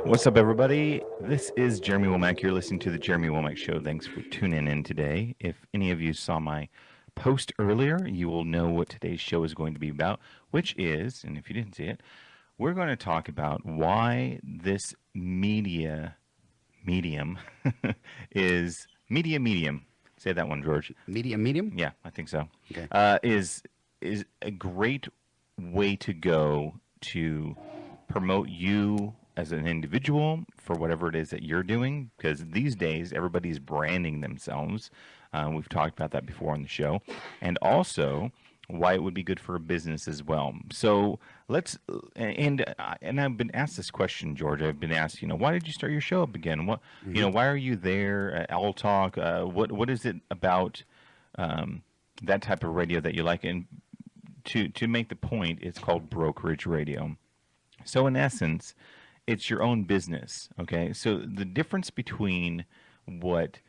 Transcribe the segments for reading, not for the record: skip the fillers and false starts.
What's up, everybody? This is Jeremy Womack. You're listening to the Jeremy Womack Show. Thanks for tuning in today. If any of you saw my post earlier, you will know what today's show is going to be about, which is, and if you didn't see it, we're going to talk about why this medium is media medium. Say that one, George. Medium? Yeah, I think so. Okay. Is a great way to go to promote you as an individual for whatever it is that you're doing. Because these days, everybody's branding themselves. We've talked about that before on the show, and also why it would be good for a business as well. So let's and I've been asked this question, George. I've been asked, why did you start your show up again? What, why are you there at Owl Talk? What is it about that type of radio that you like? And to make the point, it's called brokerage radio. So in essence, it's your own business. Okay, so the difference between what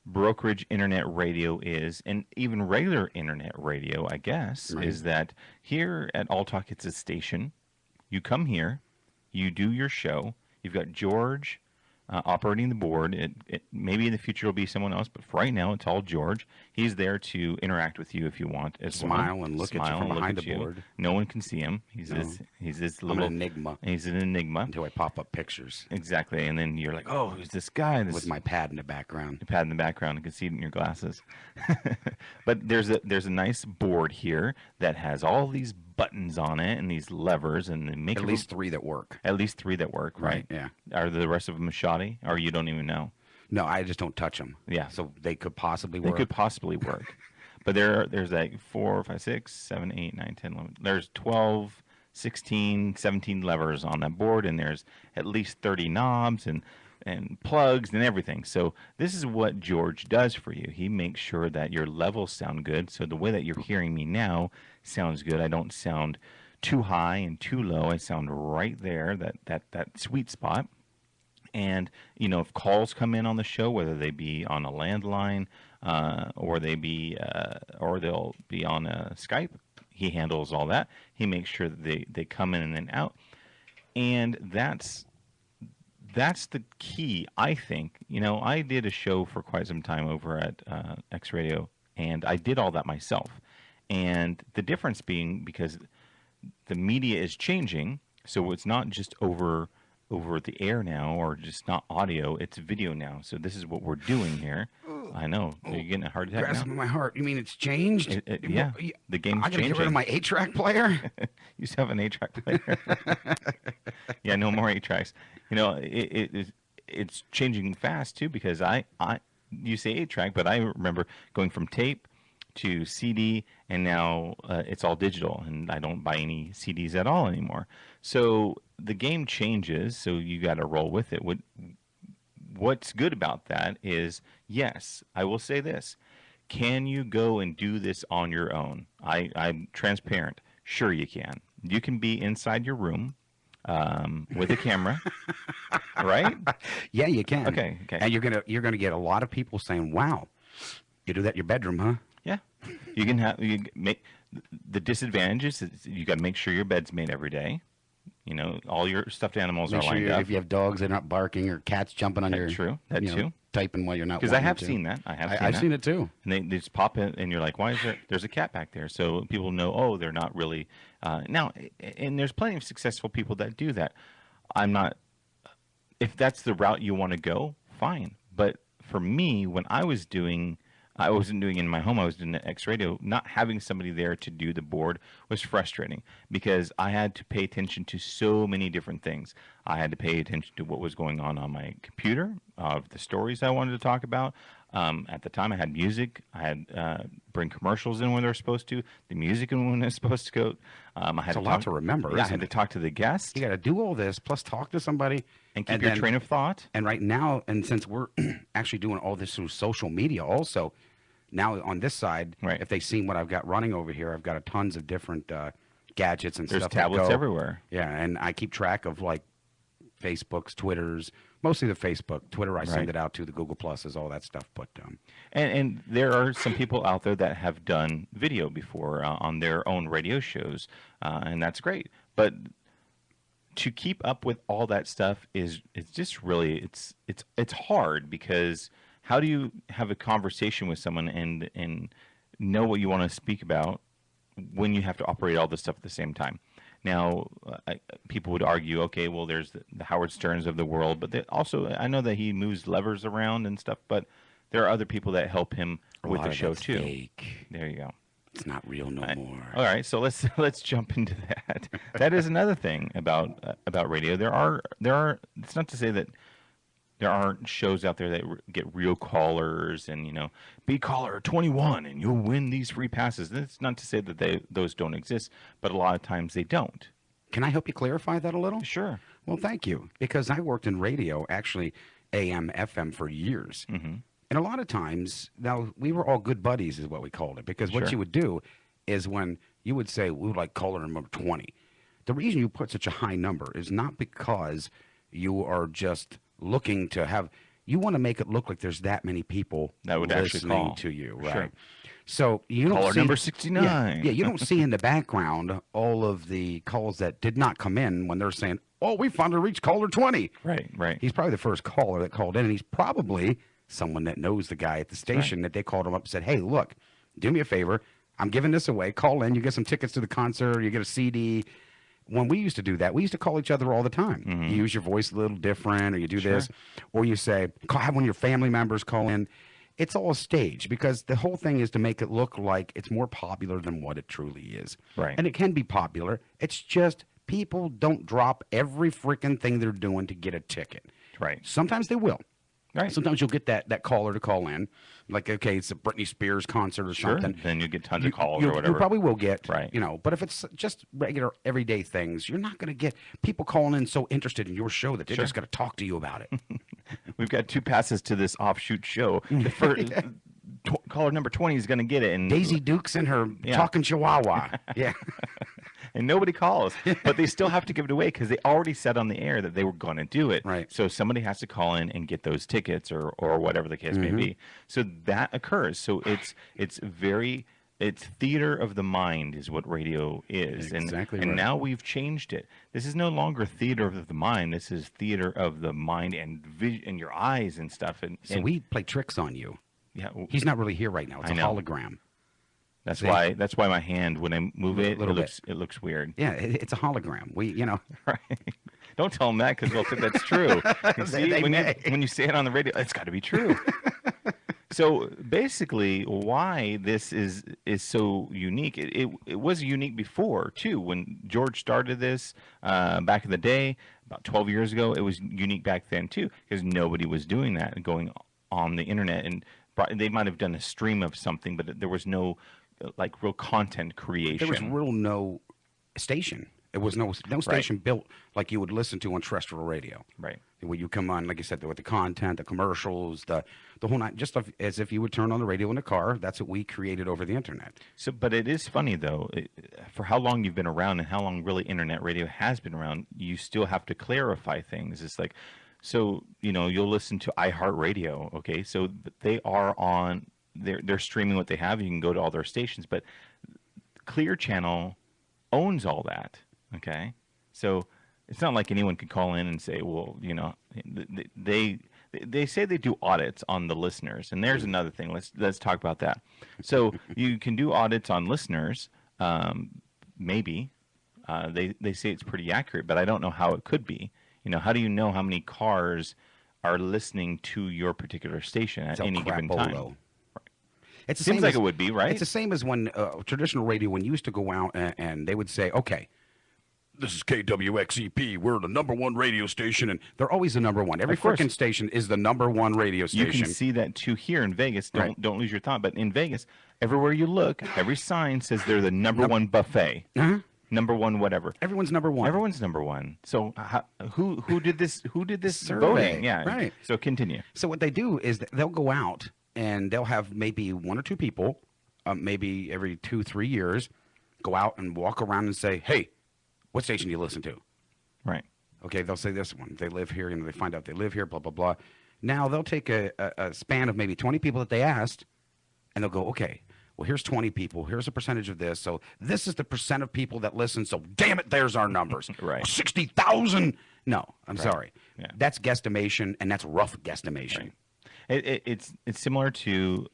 brokerage internet radio is and even regular internet radio, I guess, Right. is that here at All Talk, it's a station. You come here, you do your show. You've got George operating the board. Maybe in the future it'll be someone else, but for right now it's all George. He's there to interact with you if you want as well. Smile and look at you Smile from and look behind at the you. board. No one can see him. He's No. this I'm little an enigma He's an enigma. until I pop up pictures Exactly, and then you're like, oh, who's this guy? This with my pad in the background. pad in the background. You can see it in your glasses. But there's a nice board here that has all these buttons on it and these levers, and they make At least three that work. at least three that work, right? Yeah. Are the rest of them shoddy, or you don't even know? No, I just don't touch them. Yeah. So they could possibly They work. could possibly work. But there's like 4, 5, 6, 7, 8, 9, 10, 11. There's 12, 16, 17 levers on that board, and there's at least 30 knobs and plugs and everything. So this is what George does for you. He makes sure that your levels sound good. So the way that you're hearing me now sounds good. I don't sound too high and too low. I sound right there, that sweet spot. And if calls come in on the show, whether they be on a landline or they'll be on Skype, he handles all that. He makes sure that they come in and then out, and that's the key, I think. I did a show for quite some time over at X Radio, and I did all that myself. And the difference being because the media is changing, so it's not just over the air now, or just not audio, it's video now. So this is what we're doing here. I know. Are you getting a heart attack Grasping now? my heart. You mean it's changed? Yeah. The game's I gotta changing. get rid of my 8-track player? Used to have an 8-track player. Yeah, no more 8-tracks. It's changing fast too, because you say 8-track, but I remember going from tape to CD, and now it's all digital, and I don't buy any CDs at all anymore. So the game changes, so you got to roll with it. What's good about that is, yes, I will say this. Can you go and do this on your own? I'm transparent. Sure you can. You can be inside your room with a camera, right? Yeah, you can. Okay. And you're gonna get a lot of people saying, "Wow, you do that in your bedroom, huh?" Yeah. You make the disadvantages is you got to make sure your bed's made every day. All your stuffed animals Make are sure lined up. if you have dogs, they're not barking or cats jumping on your. True. That too. Typing while you're not. Because I wanting have to. seen that. I've seen it too. And they just pop in, and you're like, why is there's a cat back there? So people know, oh, they're not really. Now, and there's plenty of successful people that do that. I'm not. If that's the route you want to go, fine. But for me, when I wasn't doing it in my home. I was doing the X Radio. Not having somebody there to do the board was frustrating because I had to pay attention to so many different things. I had to pay attention to what was going on my computer, the stories I wanted to talk about. At the time, I had music. I had bring commercials in when they were supposed to. The music in when it was supposed to go. I had It's a lot to remember. Yeah, I had to talk to the guest. You got to do all this, plus talk to somebody. And keep your train of thought. And right now, and since we're actually doing all this through social media also, now on this side, Right. if they've seen what I've got running over here, I've got tons of different gadgets and There's stuff. tablets that go. everywhere. Yeah, and I keep track of like Facebooks, Twitters, mostly the Facebook. Twitter, I send Right. it out to the Google Pluses, all that stuff. But And there are some people out there that have done video before on their own radio shows, and that's great. But to keep up with all that stuff is it's just really it's hard because how do you have a conversation with someone and know what you want to speak about when you have to operate all this stuff at the same time? Now, people would argue, okay, well, there's the Howard Sterns of the world, but also I know that he moves levers around and stuff, but there are other people that help him A with lot the of show that's too. fake. There you go. It's not real no more. All right, so let's jump into that. That is another thing about radio. There are. It's not to say that there aren't shows out there that get real callers and be caller 21 and you'll win these free passes. That's not to say that those don't exist, but a lot of times they don't. Can I help you clarify that a little? Sure. Well, thank you. Because I worked in radio, actually AM, FM for years. Mm-hmm. And a lot of times, now, we were all good buddies is what we called it. Because what Sure. you would do is when you would say, we would like caller number 20. The reason you put such a high number is not because you are just looking to have, you want to make it look like there's that many people That would actually listening call. to you, right? Sure. So you don't Caller see, number 69. Yeah, you don't see in the background all of the calls that did not come in when they're saying, "Oh, we finally reached caller 20." Right. He's probably the first caller that called in, and he's probably someone that knows the guy at the station that they called him up and said, "Hey, look, do me a favor. I'm giving this away. Call in. You get some tickets to the concert. You get a CD." When we used to do that, we used to call each other all the time. Mm-hmm. You use your voice a little different, or you do Sure. this, or you say, have one of your family members call in. It's all staged because the whole thing is to make it look like it's more popular than what it truly is. Right. And it can be popular. It's just people don't drop every freaking thing they're doing to get a ticket. Right. Sometimes they will. Right. Sometimes you'll get that caller to call in, like, okay, it's a Britney Spears concert or Sure. something. Then you get tons of calls or You whatever. probably will get, Right. But if it's just regular everyday things, you're not going to get people calling in so interested in your show that they're Sure. just going to talk to you about it. We've got 2 passes to this offshoot show. The first, caller number 20 is going to get it. And Daisy Dukes and her Yeah. talking chihuahua. Yeah. and nobody calls, but they still have to give it away because they already said on the air that they were going to do it. Right. So somebody has to call in and get those tickets or whatever the case may be. So that occurs. So it's theater of the mind is what radio is. Exactly and right. now we've changed it. This is no longer theater of the mind. This is theater of the mind and and your eyes and stuff. So we play tricks on you. yeah, He's not really here right now. It's I a know. hologram. that's see. why my hand when I move it, Little it looks weird. Yeah, it's a hologram. Right. Don't tell them that because they'll think that's true. You see, They when may. when you say it on the radio, it's got to be true. So basically, why this is so unique? It was unique before too. When George started this back in the day, about 12 years ago, it was unique back then too because nobody was doing that, going on the internet, and they might have done a stream of something, but there was no like real content creation. There was real no station. There was no station built like you would listen to on terrestrial radio. Right. Where you come on, like you said, with the content, the commercials, the whole night, just as if you would turn on the radio in a car. That's what we created over the internet. So, but it is funny though, for how long you've been around and how long really internet radio has been around, you still have to clarify things. It's like, so you'll listen to iHeartRadio, okay? So they are on, they're streaming what they have. You can go to all their stations, but Clear Channel owns all that, okay? So it's not like anyone could call in and say, well, they say they do audits on the listeners, and there's another thing. Let's talk about that. So you can do audits on listeners, maybe. They say it's pretty accurate, but I don't know how it could be. How do you know how many cars are listening to your particular station at any given time? Crapolo. It's the Seems same like as- it would be, right? It's the same as when traditional radio, when you used to go out and they would say, okay, this is KWXEP. We're the #1 radio station, and they're always the #1. Every Of course. freaking station is the #1 radio You station. can see that too here in Vegas. Right. Don't lose your thought. But in Vegas, everywhere you look, every sign says they're the #1 buffet, Uh-huh. #1 whatever. Everyone's #1. Everyone's #1. So who did this? Who did this Survey, voting? Yeah. right. So continue. So what they do is they'll go out and they'll have maybe 1 or 2 people, maybe every 2-3 years, go out and walk around and say, hey, what station do you listen to? Right. Okay, they'll say this one. They live here, they find out they live here, blah, blah, blah. Now they'll take a span of maybe 20 people that they asked, and they'll go, okay, well, here's 20 people. Here's a percentage of this. So this is the percent of people that listen. So damn it, there's our numbers. Right. 60,000. No, I'm Right. sorry. Yeah. That's guesstimation, and that's rough guesstimation. Right. It's similar to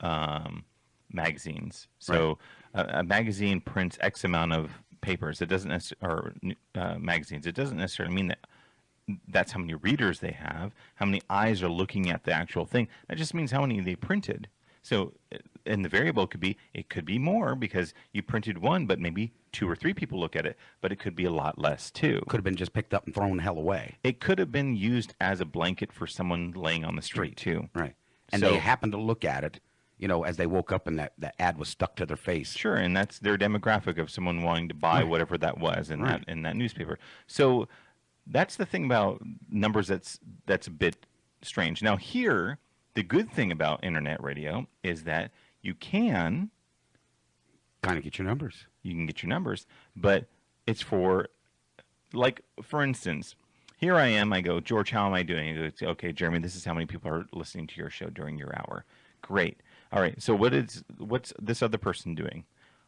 magazines. So a magazine prints X amount of papers. It doesn't or magazines. It doesn't necessarily mean that that's how many readers they have, how many eyes are looking at the actual thing. That just means how many they printed. So, and the variable it could be more because you printed one, but maybe 2 or 3 people look at it, but it could be a lot less too. Could have been just picked up and thrown the hell away. It could have been used as a blanket for someone laying on the street too. Right. And So- they happened to look at it, as they woke up and that ad was stuck to their face. Sure, and that's their demographic of someone wanting to buy whatever that was in Right. that newspaper. So that's the thing about numbers that's a bit strange. Now here, the good thing about internet radio is that you can Kind of get your numbers. get your numbers, but it's for instance, here I am, I go, George, how am I doing? He goes, okay, Jeremy, this is how many people are listening to your show during your hour. Great. All right, so what's this other person doing?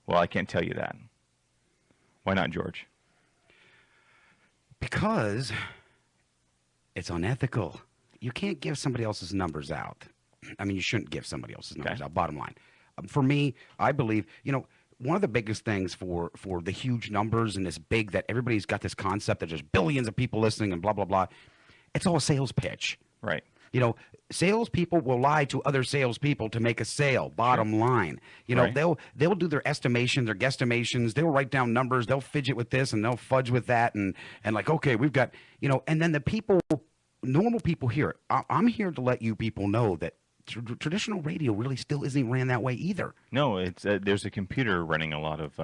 Well, I can't tell you that. Why not, George? Because it's unethical. You can't give somebody else's numbers out. I mean, you shouldn't give somebody else's numbers out, bottom line. For me, I believe, one of the biggest things for the huge numbers and this big that everybody's got this concept that there's billions of people listening and blah, blah, blah. It's all a sales pitch. Right. Salespeople will lie to other salespeople to make a sale. Bottom line, Right. they'll do their estimation, their guesstimations. They'll write down numbers. They'll fidget with this and they'll fudge with that, and like, okay, we've got, and then the people, normal people here. I'm here to let you people know that traditional radio really still isn't ran that way either. No, it's there's a computer running a lot of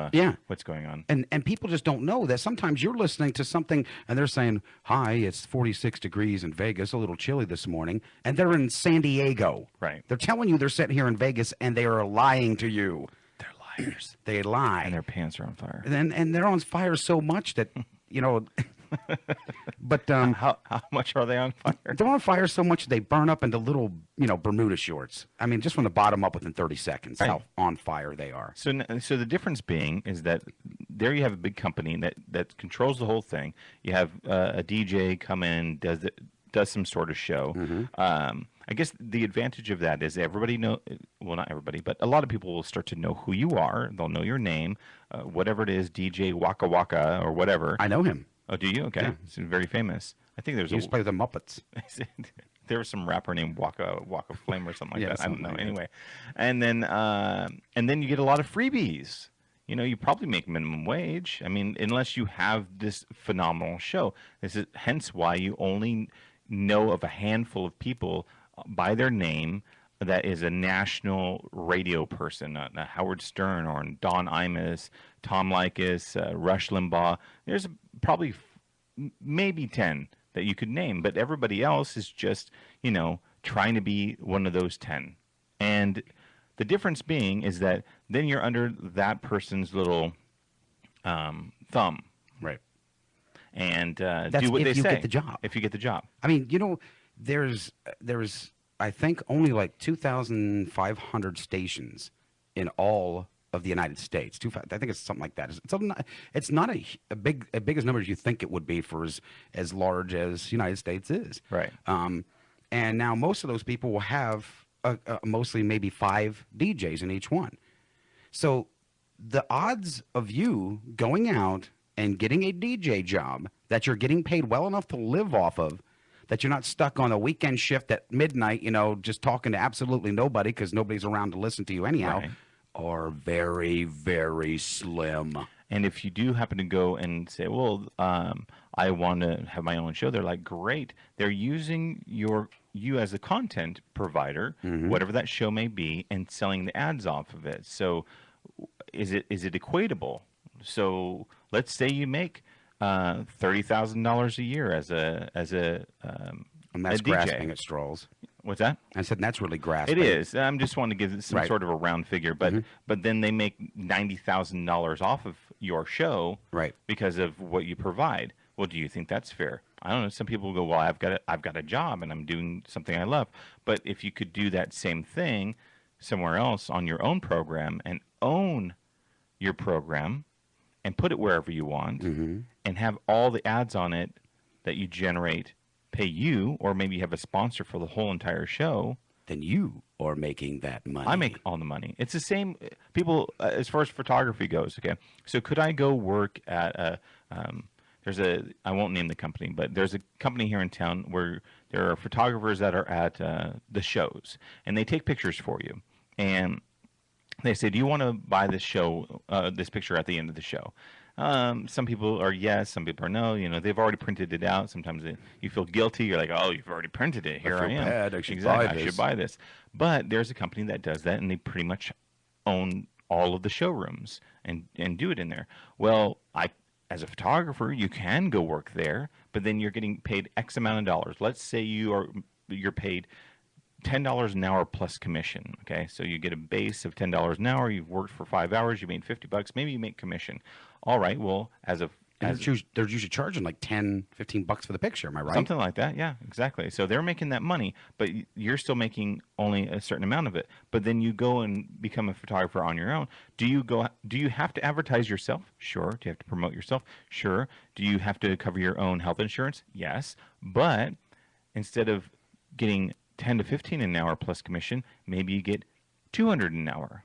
what's going on. And people just don't know that sometimes you're listening to something and they're saying, hi, it's 46 degrees in Vegas, a little chilly this morning, and they're in San Diego. Right. They're telling you they're sitting here in Vegas and they are lying to you. They're liars. They lie. And their pants are on fire. And they're on fire so much that, but How much are they on fire? they're on fire so much they burn up into little, Bermuda shorts. I mean, just from the bottom up within 30 seconds, how on fire they are. So the difference being is that there you have a big company that controls the whole thing. You have a DJ come in, does some sort of show. I guess the advantage of that is everybody well, not everybody, but a lot of people will start to know who you are. They'll know your name, whatever it is, DJ Waka Waka or whatever. I know him. Oh, do you? Okay. Yeah. It's very famous. I think there's He used to play with the Muppets. there was some rapper named Waka Flame or something like Yeah, that. I don't something know. like that. Anyway, and then you get a lot of freebies. You probably make minimum wage. I mean, unless you have this phenomenal show. This is hence why you only know of a handful of people by their name that is a national radio person, Howard Stern or Don Imus, Tom Likas, Rush Limbaugh. There's probably maybe 10 that you could name, but everybody else is just, trying to be one of those 10. And the difference being is that then you're under that person's little thumb Right. and That's do what if they you say. get the job. If you get the job. I mean, there's I think only like 2,500 stations in all of the United States. I think it's something like that. It's not a big as number as you think it would be for as large as United States is. Right. And now most of those people will have mostly maybe 5 DJs in each one. So the odds of you going out and getting a DJ job that you're getting paid well enough to live off of, that you're not stuck on a weekend shift at midnight, just talking to absolutely nobody because nobody's around to listen to you anyhow, Right. are very, very slim. And if you do happen to go and say, well, I want to have my own show, they're like, great. They're using you as a content provider, whatever that show may be, and selling the ads off of it. So is it equatable? So let's say you make $30,000 a year as a And that's a DJ. grasping at straws. What's that? I said that's really grasping. It is. I'm just wanting to give it some Right. sort of a round figure, but then they make $90,000 off of your show, Right. because of what you provide. Well, do you think that's fair? I don't know. Some people go, well, I've got a job and I'm doing something I love. But if you could do that same thing somewhere else on your own program and own your program and put it wherever you want Mm-hmm. and have all the ads on it that you generate pay you, or maybe you have a sponsor for the whole entire show. Then you are making that money. I make all the money. It's the same. People, as far as photography goes, okay. So could I go work at there's a, I won't name the company, but there's a company here in town where there are photographers that are at the shows, and they take pictures for you. And they say, do you want to buy this this picture at the end of the show? Some people are yes, some people are no. You know, they've already printed it out. Sometimes you feel guilty. You're like, oh, you've already printed it. Here I am. Bad. I should Exactly, buy I this. should buy this. But there's a company that does that, and they pretty much own all of the showrooms and do it in there. Well, as a photographer, you can go work there, but then you're getting paid X amount of dollars. Let's say you're paid $10 an hour plus commission. Okay, so you get a base of $10 an hour. You've worked for 5 hours. You made $50. Maybe you make commission. All right. Well, And they're usually charging like $10, $15 for the picture. Am I right? something like that. Yeah, exactly. So they're making that money, but you're still making only a certain amount of it. But then you go and become a photographer on your own. Do you have to advertise yourself? Sure. Do you have to promote yourself? Sure. Do you have to cover your own health insurance? Yes. But instead of getting 10 to 15 an hour plus commission, maybe you get 200 an hour.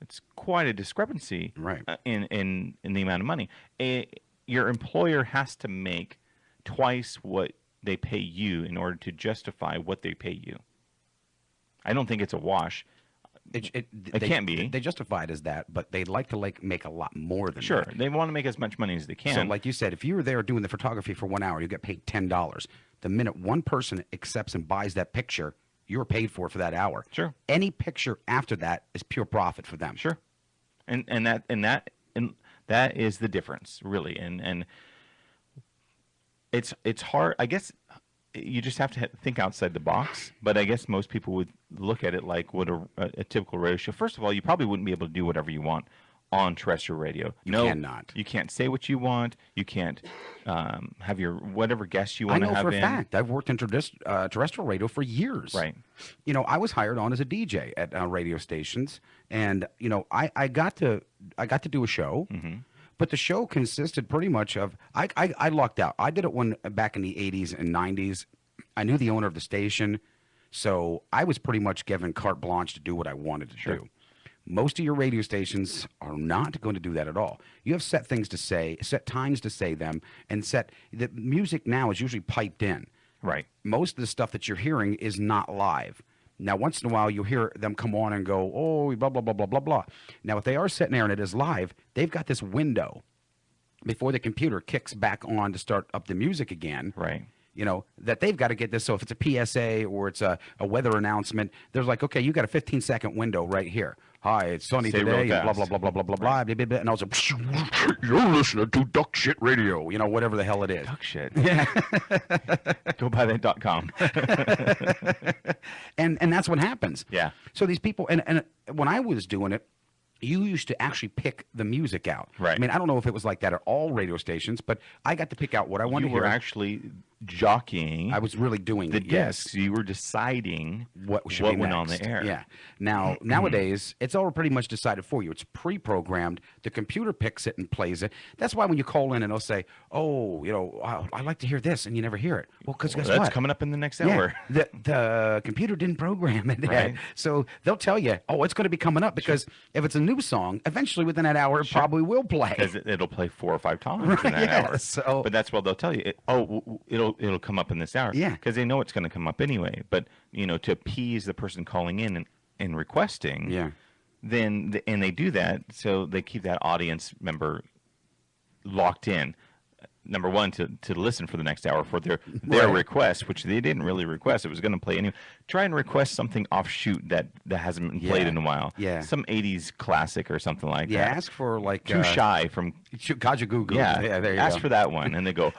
It's quite a discrepancy, Right. In the amount of money. Your employer has to make twice what they pay you in order to justify what they pay you. I don't think it's a wash. It can't be. They justify it as that, but they'd like to make a lot more than Sure, that. they want to make as much money as they can. So, like you said, if you were there doing the photography for 1 hour, you get paid $10. The minute one person accepts and buys that picture, you're paid for that hour. Sure. Any picture after that is pure profit for them. Sure, and that is the difference, really. And it's hard. I guess you just have to think outside the box. But I guess most people would look at it like what a typical radio show. First of all, you probably wouldn't be able to do whatever you want on terrestrial radio. You cannot. You can't say what you want. You can't have your whatever guests you want to have I know for in. a fact. I've worked in terrestrial radio for years. Right. You know, I was hired on as a DJ at radio stations, and you know, I got to do a show. Mm-hmm. But the show consisted pretty much of I lucked out. I did it back in the 80s and 90s. I knew the owner of the station, so I was pretty much given carte blanche to do what I wanted to do. Most of your radio stations are not going to do that at all. You have set things to say, set times to say them, and the music now is usually piped in. Right. Most of the stuff that you're hearing is not live. Now, once in a while, you'll hear them come on and go, oh, blah, blah, blah, blah, blah, blah. Now, if they are sitting there and it is live, they've got this window before the computer kicks back on to start up the music again. Right. You know, that they've got to get this. So if it's a PSA or it's a weather announcement, there's like, okay, you got a 15-second window right here. Hi, it's sunny Say real today, and blah, blah, fast. blah, blah, blah, blah, blah, blah, blah, and also, you're listening to Duck Shit Radio, you know, whatever the hell it is. Duck shit. Yeah. Go buy that .com. and that's what happens. Yeah. So these people, and when I was doing it, you used to actually pick the music out. Right. I mean, I don't know if it was like that at all radio stations, but I got to pick out what I wanted You to were hear. actually jockeying I was really doing the it, yes. discs. You were deciding What should be went on next. the air. Yeah. Now, nowadays, it's all pretty much decided for you. It's pre-programmed. The computer picks it and plays it. That's why when you call in and they'll say, oh, you know, I'd like to hear this, and you never hear it. Well, because guess That's what? coming up in the next Yeah, hour. the computer didn't program it yet. Right. So they'll tell you, oh, it's going to be coming up because if it's a new song, eventually within that hour, it probably will play. Because it'll play 4 or 5 times Right, in that yeah, hour. so- but that's what they'll tell you. It'll come up in this hour. Yeah. Because they know it's going to come up anyway. But, you know, to appease the person calling in and requesting, Yeah. and they do that, so they keep that audience member locked in. Number one, to listen for the next hour for their Right. request, which they didn't really request. It was going to play anyway. Try and request something offshoot that hasn't been played Yeah. in a while. Yeah. Some 80s classic or something like Yeah, that. ask for like Too Shy from Kajagoogoo. yeah, there you ask go. for that one, and they go,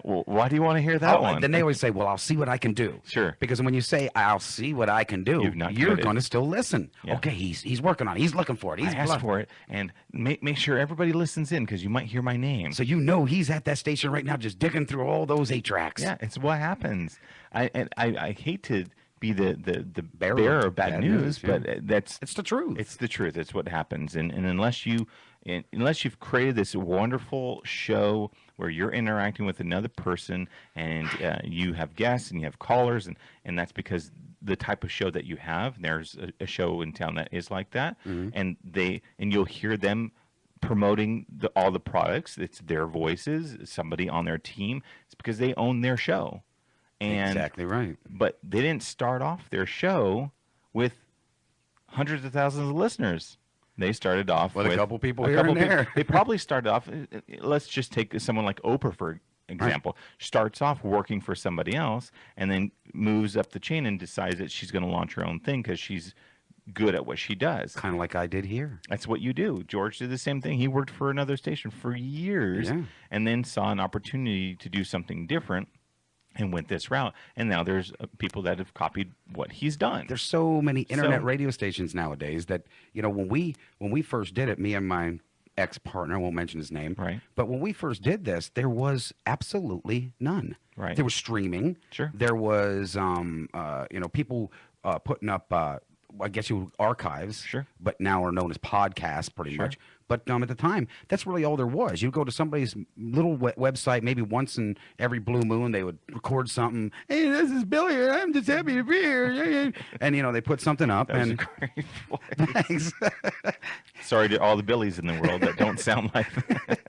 well, why do you want to hear that Oh, one? Then they always say, well, I'll see what I can do. Sure. Because when you say, I'll see what I can do, You've not you're committed. going to still listen. Yeah. Okay, he's working on it. He's looking for it. He's I asked for it, and make sure everybody listens in because you might hear my name. So you know he's at that station right now just digging through all those 8 tracks. Yeah, it's what happens. I hate to be the Bearer bearer of of bad bad news, news, yeah. but that's It's the truth. it's the truth. It's what happens, and unless you've created this wonderful show where you're interacting with another person, and you have guests and you have callers, and that's because the type of show that you have. There's a show in town that is like that, and you'll hear them promoting all the products. It's their voices, somebody on their team. It's because they own their show, and Exactly right. but they didn't start off their show with hundreds of thousands of listeners. They started off With a couple people here couple and there. They probably started off. Let's just take someone like Oprah for example. Starts off working for somebody else, and then moves up the chain and decides that she's going to launch her own thing because she's good at what she does. Kind of like I did here. That's what you do. George did the same thing. He worked for another station for years, Yeah. and then saw an opportunity to do something different and went this route. And now there's people that have copied what he's done. There's so many internet radio stations nowadays that, you know, when we first did it, me and my ex-partner, I won't mention his name, Right. but when we first did this, there was absolutely none. Right. There was streaming. Sure. There was, you know, people putting up, I guess you archives, Sure. but now are known as podcasts pretty Sure. much. But at the time, that's really all there was. You go to somebody's little website, maybe once in every blue moon, they would record something. Hey, this is Billy. I'm just happy to be here. And, you know, they put something up. That was And a great voice. thanks. Sorry to all the Billies in the world that don't sound like that.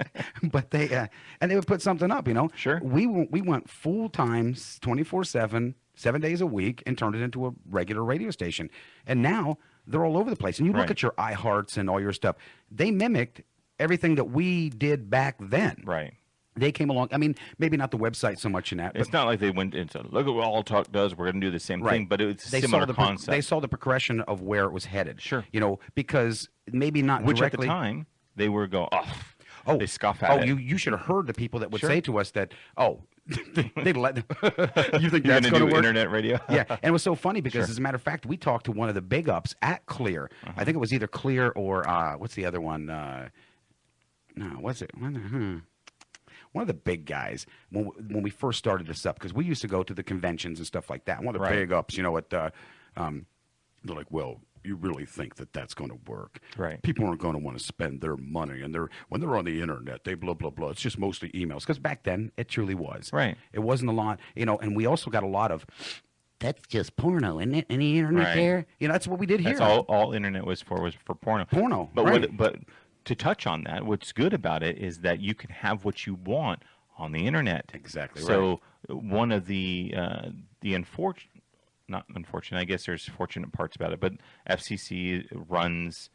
But they would put something up, you know. Sure. We went full time, 24/7, 7 days a week, and turned it into a regular radio station. And now they're all over the place. And you look Right. at your iHearts and all your stuff. They mimicked everything that we did back then. Right. They came along. I mean, maybe not the website so much in that. It's But not like they went into look at what All Talk does. We're going to do the same Right. thing, but it's a they similar saw the concept. they saw the progression of where it was headed. Sure. You know, because maybe not Which directly. at the time they were going, Oh, they scoff at oh, it. you should have heard the people that would Sure. say to us that, oh, they let. You think You're that's going to going do to work? internet radio? Yeah, and it was so funny because, Sure. as a matter of fact, we talked to one of the big ups at Clear. I think it was either Clear or what's the other one? No, what's it? One of the big guys when we first started this up, because we used to go to the conventions and stuff like that. One of the Right. big ups, you know, at they're like, well, you really think that that's going to work? Right. People aren't going to want to spend their money, and when they're on the internet, they blah blah blah. It's just mostly emails, because back then it truly was. Right. It wasn't a lot, you know. And we also got a lot of. That's just porno, isn't it? Any internet Right. there? You know, that's what we did here. That's all internet was for porno. Porno, But right. but to touch on that, what's good about it is that you can have what you want on the internet. Exactly So one of the not unfortunate, I guess there's fortunate parts about it, but FCC runs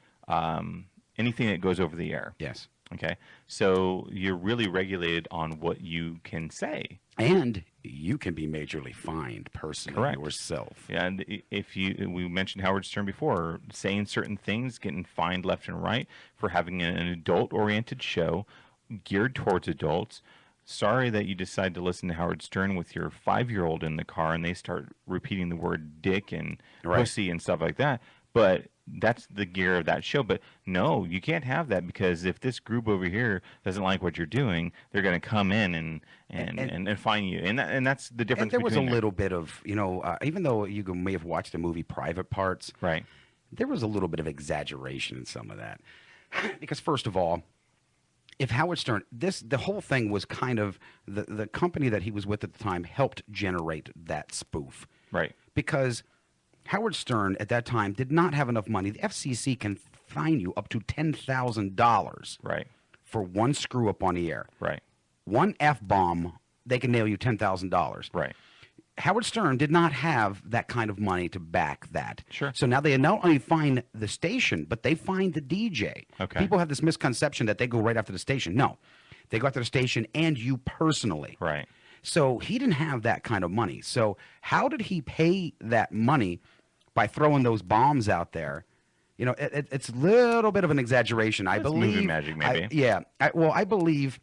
anything that goes over the air. Yes. Okay, so you're really regulated on what you can say. And you can be majorly fined personally Correct. yourself. Yeah, and we mentioned Howard Stern before, saying certain things, getting fined left and right for having an adult-oriented show geared towards adults. Sorry that you decide to listen to Howard Stern with your 5-year-old in the car and they start repeating the word dick and Right. pussy and stuff like that. But that's the gear of that show. But no, you can't have that, because if this group over here doesn't like what you're doing, they're going to come in and fine you. And that's the difference. And there was a between little bit of, you know, even though you may have watched the movie Private Parts, right. there was a little bit of exaggeration in some of that. Because first of all, if Howard Stern, the whole thing was kind of the company that he was with at the time helped generate that spoof. Right. Because Howard Stern at that time did not have enough money. The FCC can fine you up to $10,000 Right. for one screw up on the air. Right. One F-bomb, they can nail you $10,000. Right. Howard Stern did not have that kind of money to back that. Sure. So now they not only fine the station, but they fine the DJ. Okay. People have this misconception that they go right after the station. No, they go after the station and you personally. Right. So he didn't have that kind of money. So how did he pay that money by throwing those bombs out there? You know, it's a little bit of an exaggeration. I It's believe. movie magic, maybe. I believe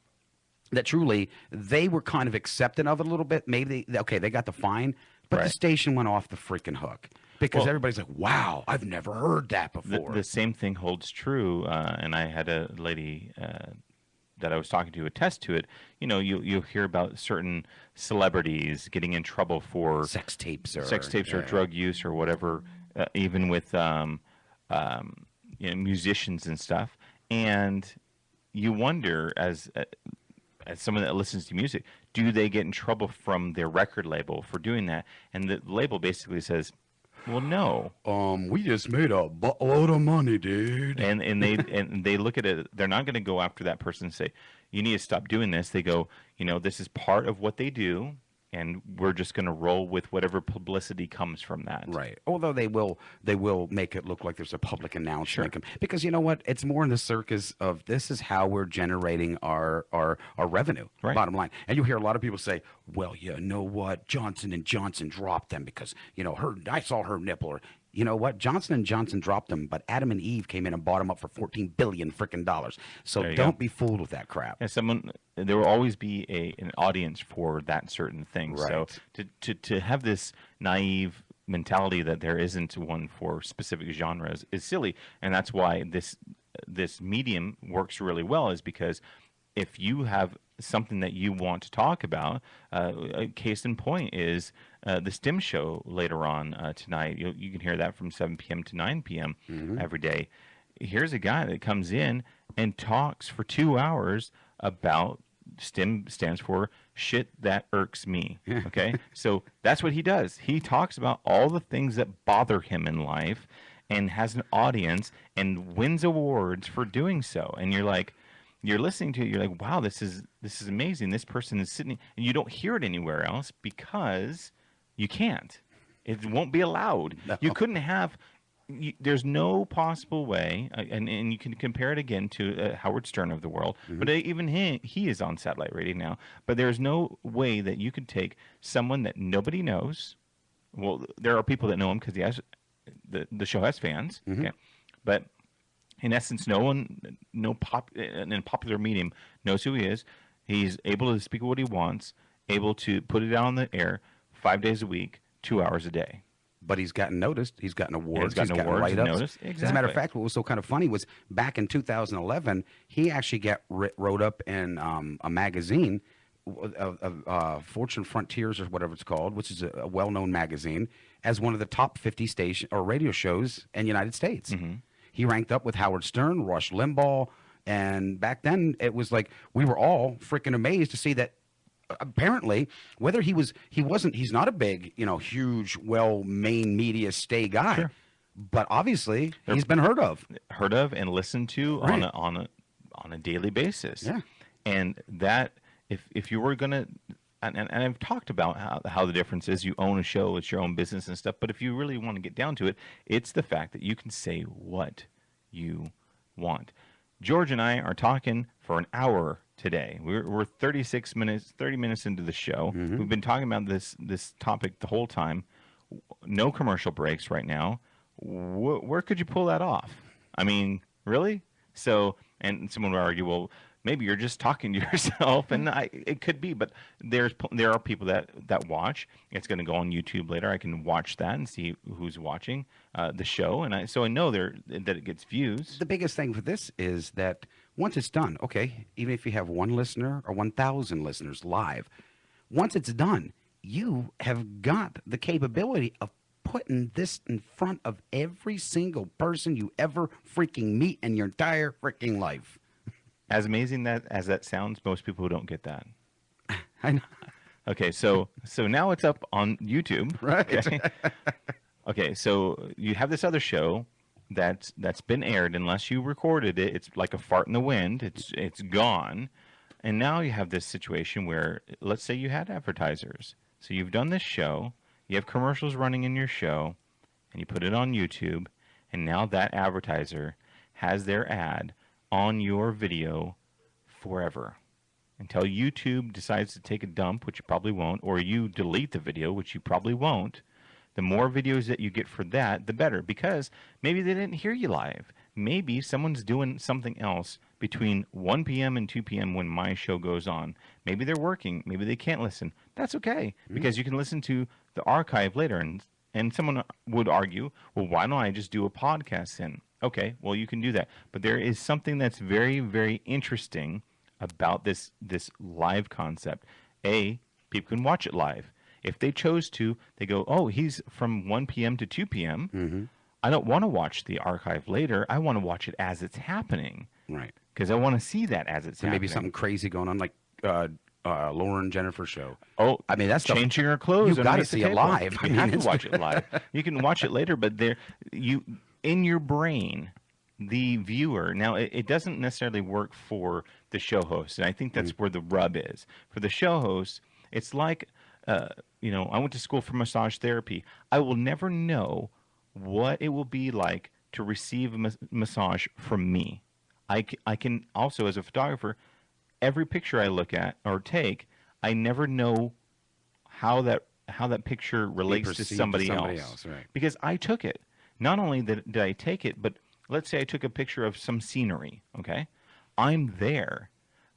that truly they were kind of accepting of it a little bit. Maybe they got the fine, but the Right. station went off the freaking hook because Well, everybody's like, "Wow, I've never heard that The, before." the same thing holds true, and I had a lady that I was talking to attest to it. You know, you'll hear about certain celebrities getting in trouble for sex tapes or drug use or whatever, even with you know, musicians and stuff. And you wonder, as someone that listens to music, do they get in trouble from their record label for doing that? And the label basically says, well, no. We just made a buttload of money, dude. And they look at it. They're not going to go after that person and say, you need to stop doing this. They go, you know, this is part of what they do, and we're just going to roll with whatever publicity comes from that. Right. Although they will make it look like there's a public announcement. Sure. Because you know what? It's more in the circus of this is how we're generating our revenue, right. Bottom line. And you'll hear a lot of people say, well, you know what? Johnson & Johnson dropped them because, you know, I saw her nipple. Or, you know what? Johnson & Johnson dropped them, but Adam and Eve came in and bought them up for $14 billion frickin' dollars. So don't be fooled with that crap. Yeah, there will always be an audience for that certain thing. Right. So to have this naive mentality that there isn't one for specific genres is silly, and that's why this medium works really well, is because if you have something that you want to talk about, a case in point is the STEM show later on tonight. You can hear that from 7 p.m. to 9 p.m. Every day. Here's a guy that comes in and talks for 2 hours about STEM stands for shit that irks me. Okay? So that's what he does. He talks about all the things that bother him in life and has an audience and wins awards for doing so. And you're listening to it, you're like, wow, this is amazing. This person is sitting, and you don't hear it anywhere else because you can't. It won't be allowed. No. You couldn't have. There's no possible way, and you can compare it again to Howard Stern of the world. But even he is on satellite radio now. But there's no way that you could take someone that nobody knows. Well, there are people that know him because he has the show has fans. Okay, but in essence, in popular medium knows who he is. He's able to speak what he wants, able to put it out on the air 5 days a week, 2 hours a day. But he's gotten noticed. He's gotten awards. He's gotten write-ups. Exactly. As a matter of fact, what was so kind of funny was back in 2011, he actually got wrote up in a magazine, Fortune Frontiers or whatever it's called, which is a well-known magazine, as one of the top 50 station or radio shows in the United States. He ranked up with Howard Stern, Rush Limbaugh, and back then it was like we were all freaking amazed to see that apparently whether he's not a big, you know, huge, main media stay guy, sure. But obviously he's been heard of and listened to right. on a daily basis. Yeah, and that if you were gonna. And I've talked about how the difference is. You own a show, it's your own business and stuff. But if you really want to get down to it, it's the fact that you can say what you want. George and I are talking for an hour today. We're 30 minutes into the show. We've been talking about this topic the whole time. No commercial breaks right now. Where could you pull that off? I mean, really? So, and someone would argue, well, maybe you're just talking to yourself, and it could be, but there are people that watch. It's going to go on YouTube later. I can watch that and see who's watching the show, and so I know that it gets views. The biggest thing for this is that once it's done, okay, even if you have one listener or 1,000 listeners live, once it's done, you have got the capability of putting this in front of every single person you ever freaking meet in your entire freaking life. As amazing as that sounds, most people don't get that. I know. Okay, so now it's up on YouTube. Right. Okay? Okay, so you have this other show that's been aired. Unless you recorded it, it's like a fart in the wind. It's gone. And now you have this situation where, let's say you had advertisers. So you've done this show, you have commercials running in your show, and you put it on YouTube, and now that advertiser has their ad on your video forever until YouTube decides to take a dump, which you probably won't, or you delete the video, which you probably won't. The more videos that you get for that, the better, because maybe they didn't hear you live. Maybe someone's doing something else between 1 p.m. and 2 p.m. when my show goes on. Maybe they're working. Maybe they can't listen. That's okay, because you can listen to the archive later. And someone would argue, well, why don't I just do a podcast then? Okay, well, you can do that. But there is something that's very, very interesting about this live concept. People can watch it live. If they chose to, they go, oh, he's from 1 p.m. to 2 p.m. Mm-hmm. I don't want to watch the archive later. I want to watch it as it's happening Right. because I want to see that as it's And happening. maybe something crazy going on, like Lauren Jennifer show. Oh, I mean, that's stuff changing her clothes. you got to underneath the see it table. live. You have to watch it live. You can watch it later, but you in your brain, the viewer. Now, it doesn't necessarily work for the show host, and I think that's where the rub is. For the show host, it's like, I went to school for massage therapy. I will never know what it will be like to receive a massage from me. I can also, as a photographer, every picture I look at or take, I never know how that picture relates to somebody else. Right. Because I took it. Not only did I take it, but let's say I took a picture of some scenery, okay? I'm there,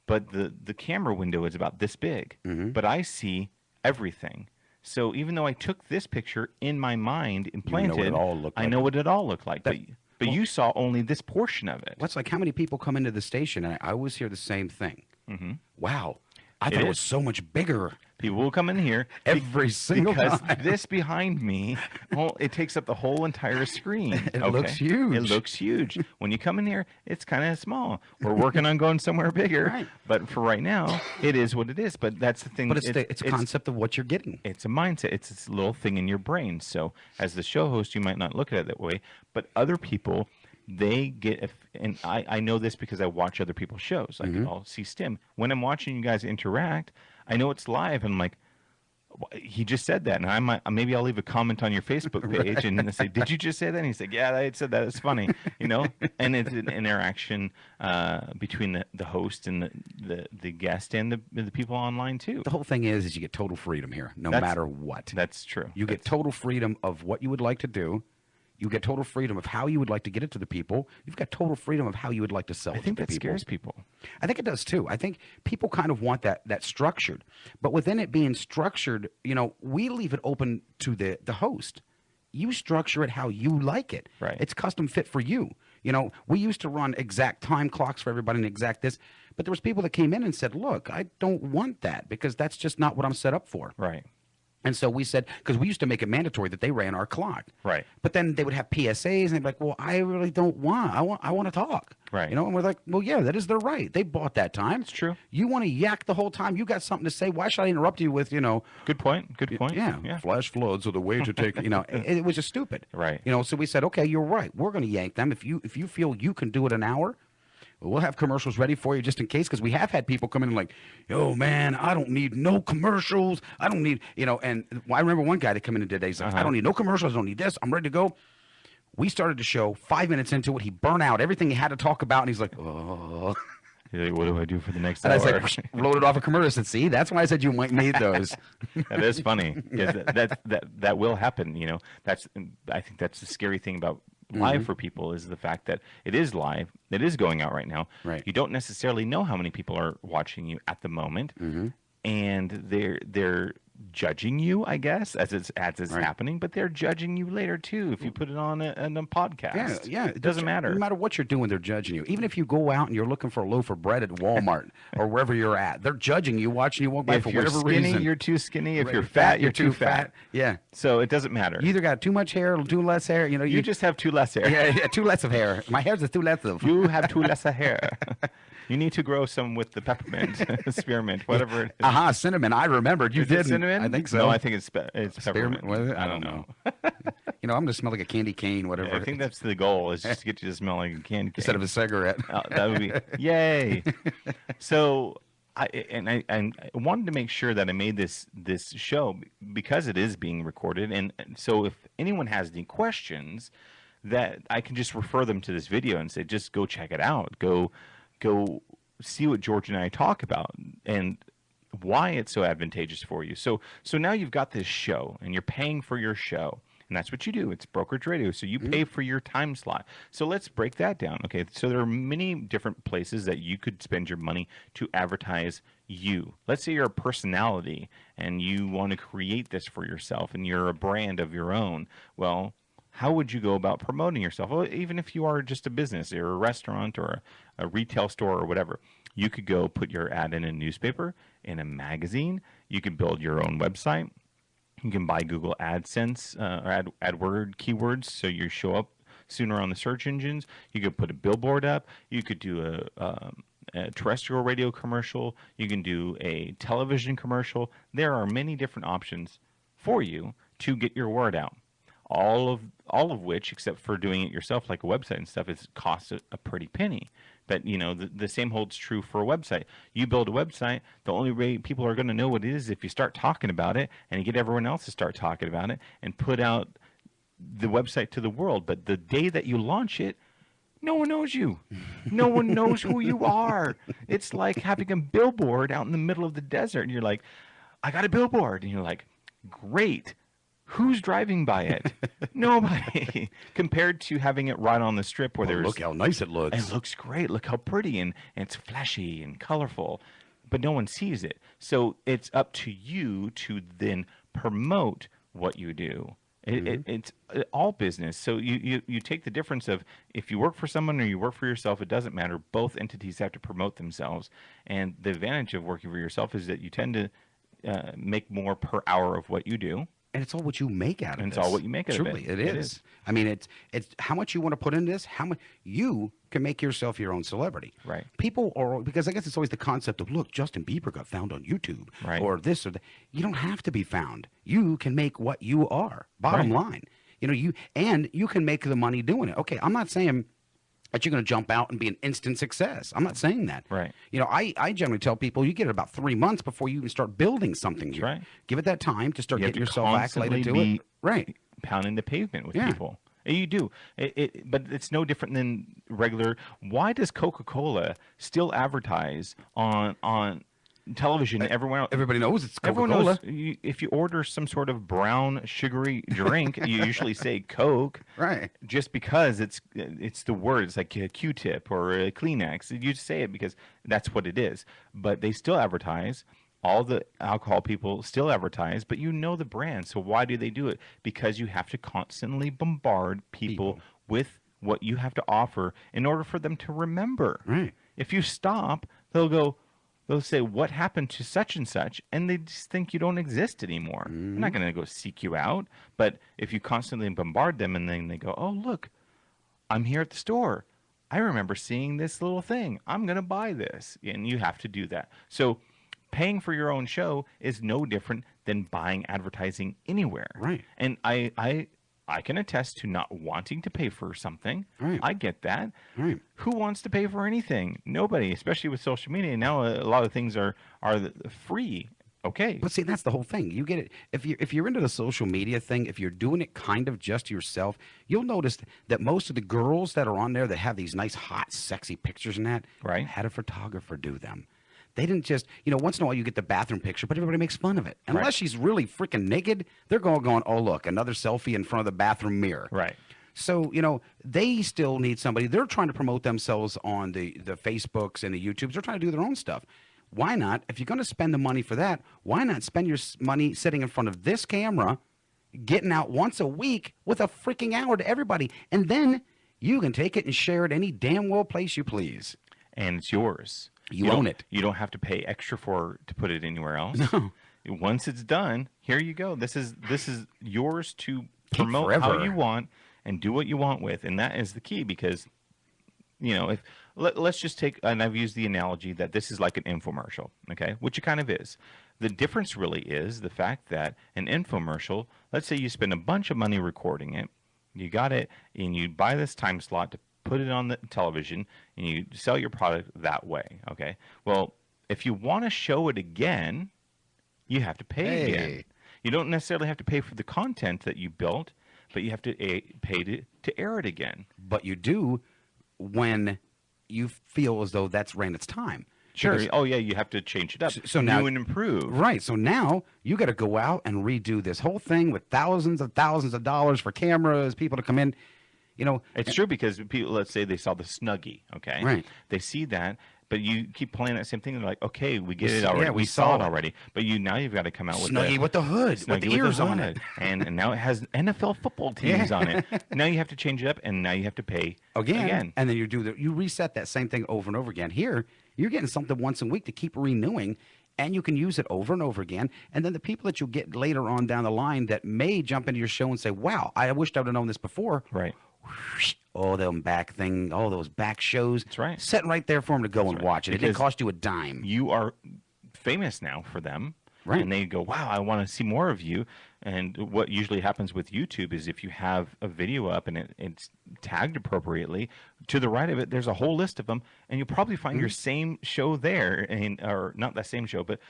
but the camera window is about this big, but I see everything. So even though I took this picture in my mind implanted, I know what it all looked like. But you saw only this portion of it. What's like how many people come into the station, and I always hear the same thing. Mm-hmm. Wow, I thought it was so much bigger. People will come in here every single because time. This behind me, it takes up the whole entire screen. It looks huge. It looks huge. When you come in here, it's kind of small. We're working on going somewhere bigger, Right. But for right now, it is what it is. But that's the thing. But it's a concept of what you're getting. It's a mindset. It's this little thing in your brain. So as the show host, you might not look at it that way, but other people, they get, and I know this because I watch other people's shows. Like I'll see Stim. When I'm watching you guys interact, I know it's live, and I'm like, he just said that, and maybe I'll leave a comment on your Facebook page and say, "Did you just say that?" And he's like, "Yeah, I said that. It's funny, And it's an interaction between the host and the guest and the people online too. The whole thing is you get total freedom here, no matter what. That's true. You get total freedom of what you would like to do. You get total freedom of how you would like to get it to the people. You've got total freedom of how you would like to sell it to the people. I think that scares people. I think it does too. I think people kind of want that structured. But within it being structured, we leave it open to the host. You structure it how you like it. Right. It's custom fit for you. We used to run exact time clocks for everybody and exact this. But there was people that came in and said, look, I don't want that because that's just not what I'm set up for. Right. And so we said, because we used to make it mandatory that they ran our clock. Right. But then they would have PSAs and they'd be like, well, I really don't want. I want to talk. Right. And we're like, well, yeah, that is their right. They bought that time. It's true. You want to yak the whole time. You got something to say. Why should I interrupt you with, Good point. Good point. Yeah. Flash floods are the way to take, it was just stupid. Right. So we said, okay, you're right. We're going to yank them. If you feel you can do it an hour, we'll have commercials ready for you just in case, because we have had people come in and like, yo, man, I don't need no commercials. I don't need, and I remember one guy that came in today. He's like, I don't need no commercials. I don't need this. I'm ready to go. We started the show. 5 minutes into it, he burnt out everything he had to talk about, and he's like, oh. He's like, what do I do for the next And hour? I was like, loaded off a commercial. I said, see, that's why I said you might need those. That is funny. That will happen. I think that's the scary thing about live for people is the fact that it is live. It is going out right now. Right. You don't necessarily know how many people are watching you at the moment, and they're judging you, I guess, as it's happening. But they're judging you later too if you put it on a podcast. Yeah. It doesn't matter. No matter what you're doing, they're judging you. Even if you go out and you're looking for a loaf of bread at Walmart or wherever you're at, they're judging you, watching you walk by for whatever reason. If you're skinny, reason. you're too skinny. If you're fat, you're too fat. Yeah. So it doesn't matter. You either got too much hair or too less hair. You just have too less hair. Yeah, too less of hair. My hair's too less of. You have too less of hair. You need to grow some with the peppermint, spearmint, whatever it is. Cinnamon. I remembered. You did cinnamon? I think so. No, I think it's peppermint. Was it? I don't know. I'm going to smell like a candy cane, whatever. Yeah, I think that's the goal, is just to get you to smell like a candy cane. Instead of a cigarette. That would be, yay. So I wanted to make sure that I made this show because it is being recorded. And so if anyone has any questions, that I can just refer them to this video and say, just go check it out. Go see what George and I talk about and why it's so advantageous for you. So now you've got this show and you're paying for your show. And that's what you do. It's brokerage radio. So you pay for your time slot. So let's break that down. Okay. So there are many different places that you could spend your money to advertise you. Let's say you're a personality and you want to create this for yourself and you're a brand of your own. Well, how would you go about promoting yourself? Well, even if you are just a business or a restaurant or a retail store or whatever, You could go put your ad in a newspaper, in a magazine. You could build your own website. You can buy Google AdSense or AdWord keywords so you show up sooner on the search engines. You could put a billboard up. You could do a terrestrial radio commercial. You can do a television commercial. There are many different options for you to get your word out. All of which, except for doing it yourself, like a website and stuff, is costs a pretty penny. But the same holds true for a website. You build a website, the only way people are going to know what it is if you start talking about it and you get everyone else to start talking about it and put out the website to the world. But the day that you launch it, no one knows you. No one knows who you are. It's like having a billboard out in the middle of the desert, and you're like, I got a billboard. And you're like, great. Who's driving by it? Nobody. Compared to having it right on the strip where Look how nice it looks. it looks great. Look how pretty and it's flashy and colorful, but no one sees it. So it's up to you to then promote what you do. It's all business. So you take the difference of if you work for someone or you work for yourself, it doesn't matter. Both entities have to promote themselves. And the advantage of working for yourself is that you tend to make more per hour of what you do. And it's all what you make out of And this. it's all what you make out of it. Truly, it It is. is. I mean, it's how much you want to put into this. How much you can make yourself your own celebrity. Right. People are, because I guess it's always the concept of, look, Justin Bieber got found on YouTube, Right. or this or that. You don't have to be found. You can make what you are. Bottom Right. line, you can make the money doing it. Okay, I'm not saying that you're going to jump out and be an instant success. I'm not saying that. Right. I generally tell people you get about 3 months before you can start building something. That's right. Give it that time to start You have getting to yourself constantly acclimated to be it. Right. pounding the pavement with Yeah. people. You do. But it's no different than regular. Why does Coca-Cola still advertise on television? Everybody knows it's Everyone Coca-Cola. knows if you order some sort of brown sugary drink, you usually say Coke, Right. just because it's the word. It's like a Q-tip or a Kleenex. You just say it because that's what it is. But they still advertise. All the alcohol people still advertise, but you know the brand. So why do they do it? Because you have to constantly bombard people with what you have to offer in order for them to remember. Right. If you stop, they'll say, what happened to such and such? And they just think you don't exist anymore. They're not going to go seek you out. But if you constantly bombard them and then they go, oh, look, I'm here at the store. I remember seeing this little thing. I'm going to buy this. And you have to do that. So paying for your own show is no different than buying advertising anywhere. Right. And I can attest to not wanting to pay for something. Right. I get that. Right. Who wants to pay for anything? Nobody, especially with social media. Now a lot of things are free. Okay. But see, that's the whole thing. You get it. If you're into the social media thing, if you're doing it kind of just yourself, you'll notice that most of the girls that are on there that have these nice, hot, sexy pictures and that, Right. had a photographer do them. They didn't just, once in a while you get the bathroom picture, but everybody makes fun of it. Unless Right. she's really freaking naked, they're going, oh, look, another selfie in front of the bathroom mirror. Right. So, they still need somebody. They're trying to promote themselves on the Facebooks and the YouTubes. They're trying to do their own stuff. Why not? If you're going to spend the money for that, why not spend your money sitting in front of this camera, getting out once a week with a freaking hour to everybody? And then you can take it and share it any damn well place you please. And it's yours. You own it. You don't have to pay extra to put it anywhere else. No. Once it's done, here you go. This is yours to promote how forever. you want and do what you want with, and that is the key. Because if let's just take, and I've used the analogy that this is like an infomercial, okay, which it kind of is. The difference really is the fact that an infomercial, let's say you spend a bunch of money recording it, you got it, and you buy this time slot to put it on the television, and you sell your product that way, okay? Well, if you want to show it again, you have to pay again. You don't necessarily have to pay for the content that you built, but you have to pay to air it again. But you do when you feel as though that's ran its time. Sure. Because- Oh, yeah, you have to change it up. So now- new and improve. Right. So now you got to go out and redo this whole thing with thousands of dollars for cameras, people to come in. It's true because people, let's say they saw the Snuggie, okay? Right. They see that, but you keep playing that same thing. They're like, okay, we get We it saw- already. yeah, we we saw it saw it. already. But now you've got to come out with Snuggie with the hood, with Snuggie the ears on hood. it. and now it has NFL football teams on it. Now you have to change it up, and now you have to pay Again. And then you reset that same thing over and over again. Here, You're getting something once a week to keep renewing, and you can use it over and over again. And then the people that you'll get later on down the line that may jump into your show and say, wow, I wished I would have known this before. Right. Oh, those back shows. That's right. Sitting right there for them to go and right. watch it. It didn't Because cost you a dime. You are famous now for them. Right. And they go, wow, I want to see more of you. And what usually happens with YouTube is if you have a video up and it's tagged appropriately, to the right of it, there's a whole list of them. And you'll probably find your same show there, or not that same show, but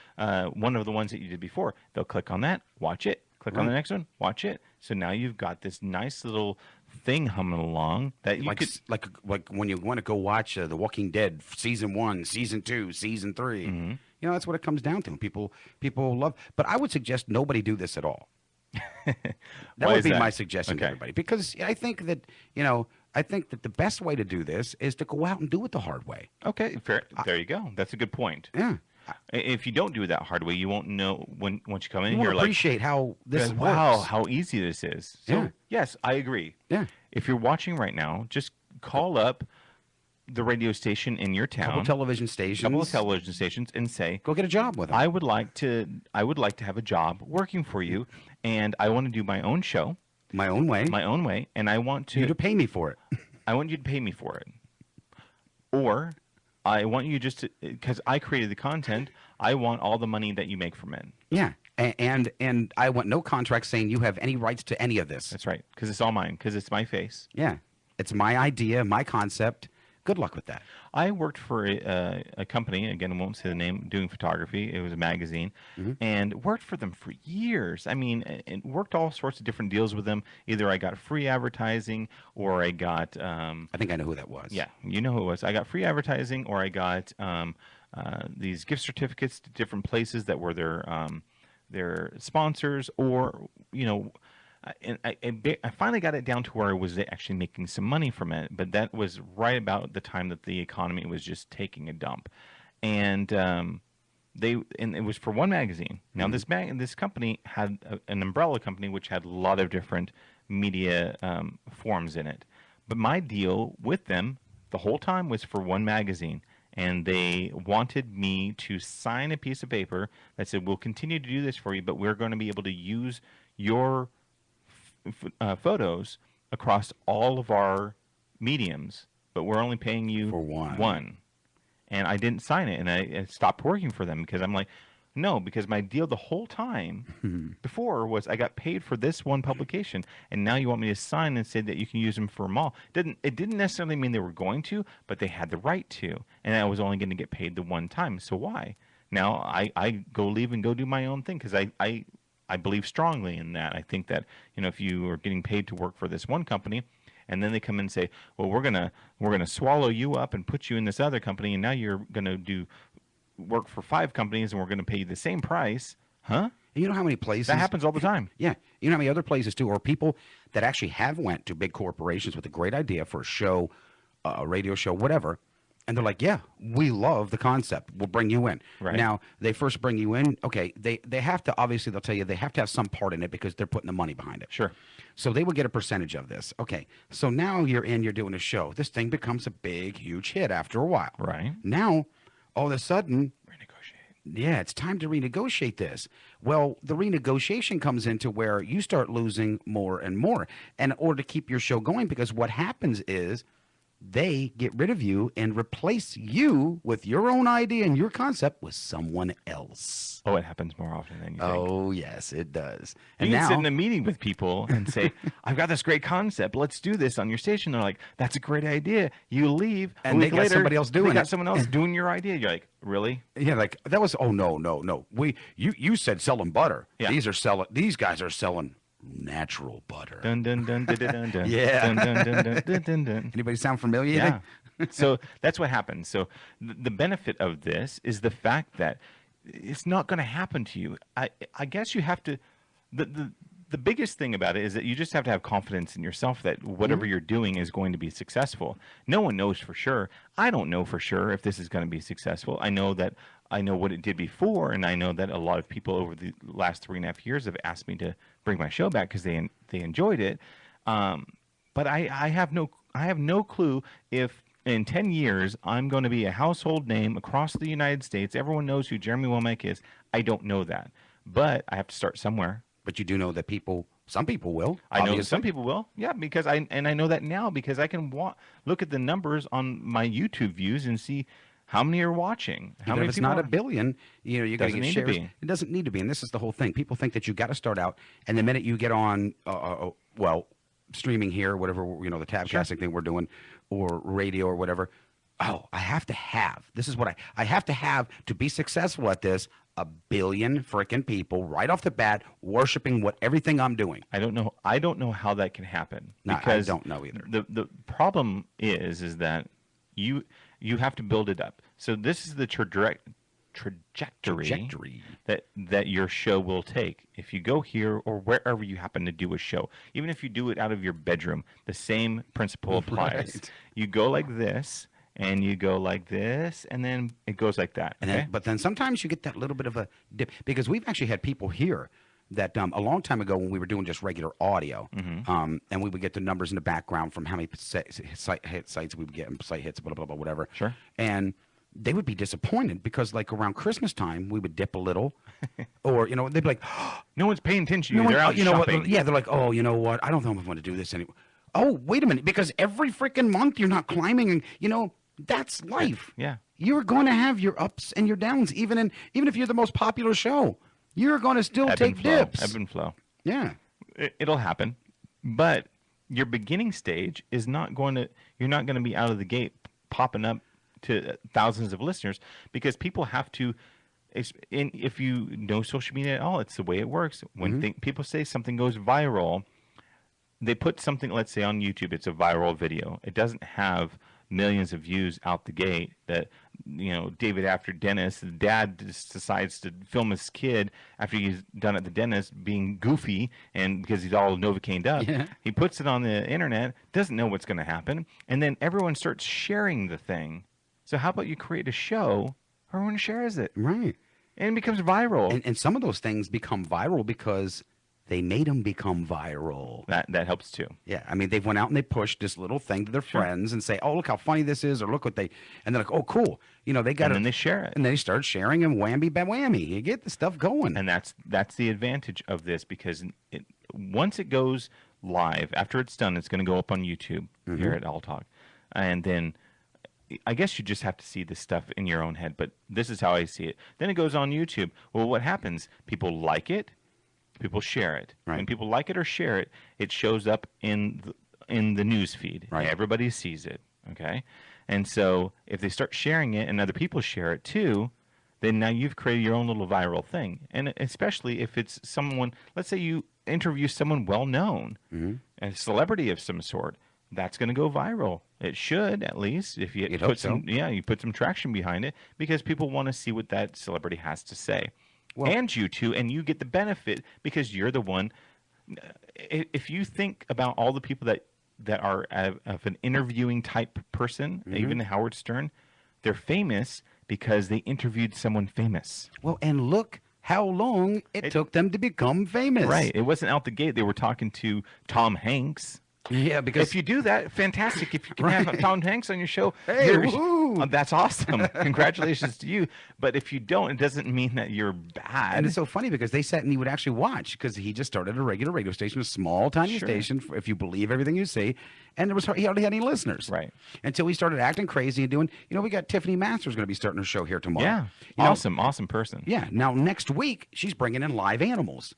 one of the ones that you did before. They'll click on that, watch it, click on the next one, watch it. So now you've got this nice little thing humming along that you could... Like when you want to go watch The Walking Dead, Season 1, Season 2, Season 3. Mm-hmm. You know, that's what it comes down to. People love... But I would suggest nobody do this at all. That would be my suggestion to everybody. Because I think that, the best way to do this is to go out and do it the hard way. Okay, fair. There you go. That's a good point. Yeah. If you don't do it that hard way, you won't know once you come in You here. won't appreciate how this works. Wow, how easy this is. So, Yeah. yes, I agree. Yeah. If you're watching right now, just call up the radio station in your town, couple of television stations, and say, go get a job with them. I would like to have a job working for you, and I want to do my own show, my own way, and I want you to pay me for it. I want you to pay me for it, or I want you just to, because I created the content, I want all the money that you make from it. Yeah. And I want no contract saying you have any rights to any of this. That's right, because it's all mine, because it's my face. Yeah. It's my idea, my concept. Good luck with that. I worked for a company, again, I won't say the name, doing photography. It was a magazine, and worked for them for years. I mean, and worked all sorts of different deals with them. Either I got free advertising, or I got... I think I know who that was. Yeah, you know who it was. I got free advertising, or I got these gift certificates to different places that were their sponsors, or, and I finally got it down to where I was actually making some money from it, but that was right about the time that the economy was just taking a dump, and it was for one magazine. Now this company had an umbrella company which had a lot of different media forms in it, but my deal with them the whole time was for one magazine. And they wanted me to sign a piece of paper that said, we'll continue to do this for you, but we're going to be able to use your photos across all of our mediums, but we're only paying you for one. And I didn't sign it, and I stopped working for them because I'm like, no, because my deal the whole time before was I got paid for this one publication, and now you want me to sign and say that you can use them for them all. It didn't necessarily mean they were going to, but they had the right to, and I was only going to get paid the one time. So why? Now I go leave and go do my own thing because I believe strongly in that. I think that if you are getting paid to work for this one company, and then they come in and say, well, we're gonna swallow you up and put you in this other company, and now you're gonna do work for 5 companies and we're going to pay you the same price, huh? And you know how many places that happens all the time? Yeah, you know how many other places too, or people that actually have went to big corporations with a great idea for a show, a radio show, whatever, and they're like, yeah, we love the concept, we'll bring you in. Right. Now they first bring you in, okay, they have to, obviously they'll tell you they have to have some part in it because they're putting the money behind it. Sure. So they will get a percentage of this. Okay, so now you're doing a show. This thing becomes a big, huge hit after a while. Right. Now all of a sudden, renegotiate. Yeah, it's time to renegotiate this. Well, the renegotiation comes into where you start losing more and more. And in order to keep your show going, because what happens is they get rid of you and replace you with your own idea and your concept with someone else. Oh, it happens more often than you think. Oh, yes, it does. And you can sit in a meeting with people and say, I've got this great concept. Let's do this on your station. They're like, that's a great idea. You leave. And they got somebody else doing it. They got someone else doing your idea. You're like, really? Yeah, like that was, oh, no. You said selling butter. Yeah. These guys are selling natural butter. Dun, dun, dun, dun, dun, dun, dun. Yeah. Dun, dun, dun, dun, dun, dun, dun. Anybody sound familiar? Yeah. So that's what happens. So the benefit of this is the fact that it's not going to happen to you. I guess you have to, the biggest thing about it is that you just have to have confidence in yourself that whatever you're doing is going to be successful. No one knows for sure. I don't know for sure if this is going to be successful. I know what it did before, and I know that a lot of people over the last 3.5 years have asked me to bring my show back because they enjoyed it. But I have no clue if in 10 years, I'm going to be a household name across the United States. Everyone knows who Jeremy Womack is. I don't know that, but I have to start somewhere. But you do know that some people will. I know Obviously. some people will, yeah, because I know that now because I can look at the numbers on my YouTube views and see how many are watching. How Even many if it's people not a billion, you're going to doesn't get need to shares. be. It doesn't need to be, and this is the whole thing. People think that you got to start out, and the minute you get on, well, streaming here, whatever the tabcasting thing we're doing, or radio or whatever. Oh, I have to have. This is what I have to have to be successful at this. 1 billion freaking people right off the bat worshiping everything I'm doing. I don't know. I don't know how that can happen No, because I don't know either. The problem is that you have to build it up. So this is the trajectory that your show will take. If you go here or wherever you happen to do a show, even if you do it out of your bedroom, the same principle applies. Right. You go like this. And you go like this, and then it goes like that. And okay? but then sometimes you get that little bit of a dip because we've actually had people here that a long time ago when we were doing just regular audio, and we would get the numbers in the background from how many sites we would get, site hits, blah, blah, blah, whatever. Sure. And they would be disappointed because, like, around Christmas time, we would dip a little, or they'd be like, no one's paying attention to you. They're out shopping. Yeah, they're like, oh, you know what? I don't know if I want to do this anymore. Oh, wait a minute, because every freaking month you're not climbing, and that's life. Yeah. You're going to have your ups and your downs, even if you're the most popular show. You're going to still take dips. Ebb and flow. Yeah. It'll happen, but your beginning stage is not going to. You're not going to be out of the gate popping up to thousands of listeners because people have to. If you know social media at all, it's the way it works. When people say something goes viral, they put something. Let's say on YouTube, it's a viral video. It doesn't have millions of views out the gate that David after dentist, the dad just decides to film his kid after he's done at the dentist being goofy and because he's all Novocained up. Yeah. He puts it on the internet, doesn't know what's going to happen, and then everyone starts sharing the thing. So how about you create a show where everyone shares it? Right. And it becomes viral. And some of those things become viral because they made them become viral. That helps too. Yeah, I mean, they went out and they pushed this little thing to their friends and say, "Oh, look how funny this is," or "Look what they," and they're like, "Oh, cool." They got And then they share it. and they start sharing, and whammy, bam, whammy, you get the stuff going. And that's the advantage of this because once it goes live, after it's done, it's going to go up on YouTube here at All Talk, and then I guess you just have to see this stuff in your own head. But this is how I see it. Then it goes on YouTube. Well, what happens? People like it. People share it. Right. When people like it or share it, it shows up in the news feed. Right. Everybody sees it. Okay, and so if they start sharing it and other people share it too, then now you've created your own little viral thing. And especially if it's someone, let's say you interview someone well known, a celebrity of some sort, that's going to go viral. It should, at least, if you put you put some traction behind it, because people want to see what that celebrity has to say. Well, and you too, and you get the benefit because you're the one. If you think about all the people that are of an interviewing type person, even Howard Stern, they're famous because they interviewed someone famous. Well, and look how long it took them to become famous. Right. It wasn't out the gate. They were talking to Tom Hanks. Yeah, because if you do that, fantastic. If you can have Tom Hanks on your show, hey, woohoo! That's awesome. Congratulations to you. But if you don't, it doesn't mean that you're bad. And it's so funny because they sat and he would actually watch because he just started a regular radio station, a small, tiny station, if you believe everything you see. And he hardly had any listeners. Right. Until he started acting crazy and doing, we got Tiffany Masters going to be starting her show here tomorrow. Yeah. Awesome person. Yeah. Now, next week, she's bringing in live animals.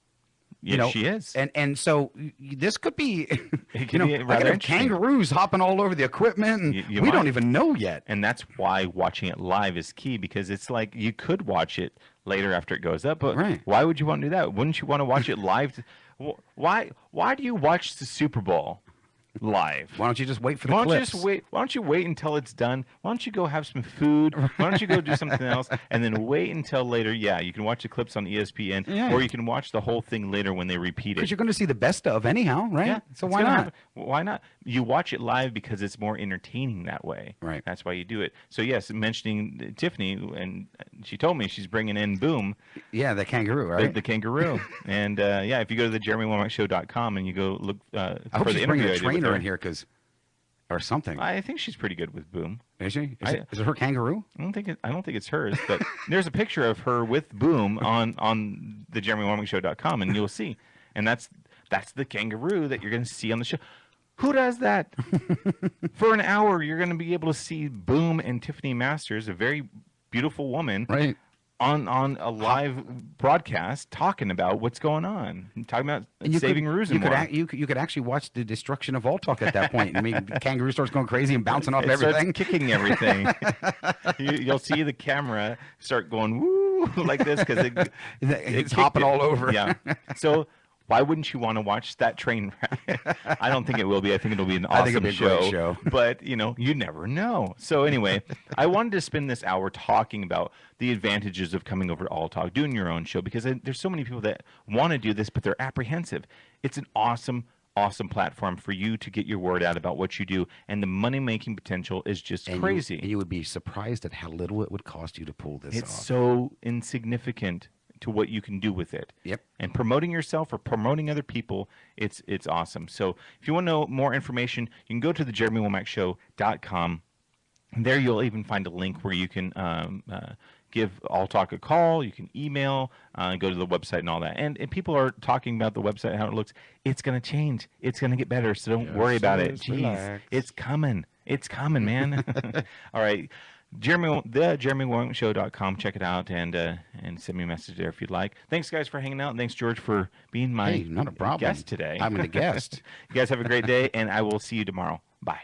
Yes, she is. And so this could be, it could be rather interesting. Kangaroos hopping all over the equipment, and we don't even know yet. And that's why watching it live is key, because it's like you could watch it later after it goes up, but why would you want to do that? Wouldn't you want to watch it live? Why do you watch the Super Bowl live? Why don't you just wait for the clips? Why don't you wait until it's done? Why don't you go have some food? Why don't you go do something else and then wait until later? Yeah, you can watch the clips on ESPN, or you can watch the whole thing later when they repeat it. Because you're going to see the best of anyhow, right? Yeah, so why not? Why not? You watch it live because it's more entertaining that way. Right. That's why you do it. So yes, mentioning Tiffany, and she told me she's bringing in Boom. Yeah, the kangaroo, right? The kangaroo. And if you go to the JeremyWomackShow.com and you go look I hope for she's the bringing interview a trainer in here because or something. I think she's pretty good with Boom. Is she? I Is it her kangaroo? I don't think it's hers, but there's a picture of her with Boom on the JeremyWomackShow.com, and you'll see. And that's the kangaroo that you're going to see on the show. Who does that? For an hour, you're going to be able to see Boom and Tiffany Masters, a very beautiful woman, Right. on a live broadcast talking about what's going on, and talking about saving Rosenborg. You could actually watch the destruction of all talk at that point. I mean, the kangaroo starts going crazy and bouncing off It everything. starts kicking everything. You'll see the camera start going woo like this because It's hopping all over. Yeah. So why wouldn't you want to watch that train wreck? I don't think it will be. I think it'll be an I think awesome it'll be a great show. But you never know. So anyway, I wanted to spend this hour talking about the advantages of coming over to All Talk, doing your own show, because there's so many people that want to do this, but they're apprehensive. It's an awesome platform for you to get your word out about what you do, and the money-making potential is just crazy. And you would be surprised at how little it would cost you to pull this It's off. so insignificant to what you can do with it. Yep. And promoting yourself or promoting other people, it's awesome. So if you want to know more information, you can go to the JeremyWomackShow.com. And there you'll even find a link where you can give All Talk a call. You can email, go to the website and all that. And people are talking about the website, how it looks. It's going to change. It's going to get better. So don't worry about it. Jeez, relax. it's coming. It's coming, man. All right. JeremyWomackShow.com. Check it out and send me a message there if you'd like. Thanks, guys, for hanging out. And thanks, George, for being my Hey, not a problem. guest today. I'm the guest. You guys have a great day, and I will see you tomorrow. Bye.